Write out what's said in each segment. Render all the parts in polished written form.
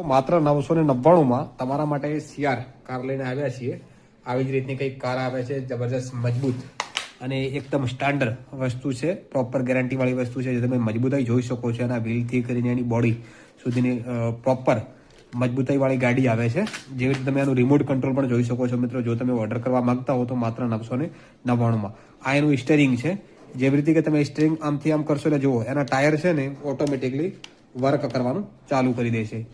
માત્ર 999 તમારા માટે સીઆર કાર લઈને આવ્યા છીએ. આવી જ રીતની કંઈક કાર આવે છે, જબરજસ્ત મજબૂત અને એકદમ સ્ટાન્ડર્ડ વસ્તુ છે, પ્રોપર ગેરંટી વાળી વસ્તુ છે. જે તમે મજબૂતાઈ જોઈ શકો છો, એના વ્હીલથી કરીને એની બોડી સુધીની પ્રોપર મજબૂતાઈ વાળી ગાડી આવે છે. જેવી રીતે તમે એનું રિમોટ કંટ્રોલ પણ જોઈ શકો છો મિત્રો. જો તમે ઓર્ડર કરવા માંગતા હો તો માત્ર 999 આ એનું સ્ટીયરિંગ છે. જેવી રીતે કે તમે સ્ટીયરિંગ આમથી આમ કરશો એટલે જુઓ, એના ટાયર છે ને ઓટોમેટિકલી વર્ક કરવાનું ચાલુ કરી દેશે.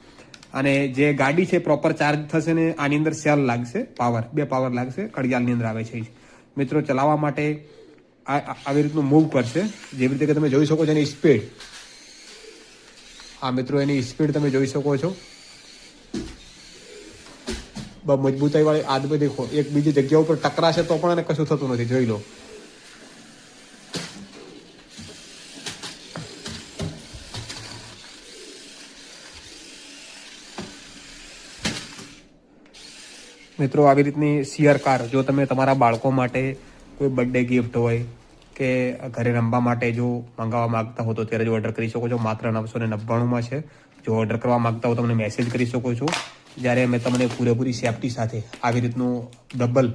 અને જે ગાડી છે પ્રોપર ચાર્જ થશે ને આની અંદર સેલ લાગશે, બે પાવર લાગશે, કડિયાલની અંદર આવે છે મિત્રો. ચલાવવા માટે આવી રીતનું મૂવ કરશે. જેવી રીતે કે તમે જોઈ શકો છો એની સ્પીડ. હા મિત્રો, એની સ્પીડ તમે જોઈ શકો છો. મજબૂતાઈ વાળી આદમી દેખો, એક બીજી જગ્યા ઉપર ટકરાશે તો પણ એને કશું થતું નથી. જોઈ લો. મિત્રો આવી રીતની સીઆર કાર જો તમે તમારા બાળકો માટે કોઈ બર્થડે ગિફ્ટ હોય કે ઘરે રમવા માટે જો મંગાવવા માંગતા હો તો ત્યારે જો ઓર્ડર કરી શકો છો. માત્ર 999 છે. જો ઓર્ડર કરવા માંગતા હો તો તમને મેસેજ કરી શકો છો. જ્યારે અમે તમને પૂરેપૂરી સેફટી સાથે આવી રીતનું ડબલ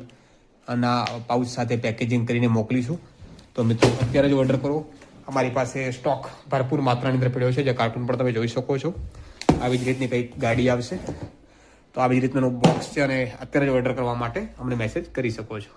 અને પાઉચ સાથે પેકેજિંગ કરીને મોકલીશું. તો મિત્રો અત્યારે જ ઓર્ડર કરો. અમારી પાસે સ્ટોક ભરપૂર માત્રાની અંદર પડ્યો છે. જે કાર્ટૂન પણ તમે જોઈ શકો છો. આવી જ રીતની કંઈક ગાડી આવશે. તો આવી જ રીતનું બોક્સ છે અને અત્યારે જ ઓર્ડર કરવા માટે અમને મેસેજ કરી શકો છો.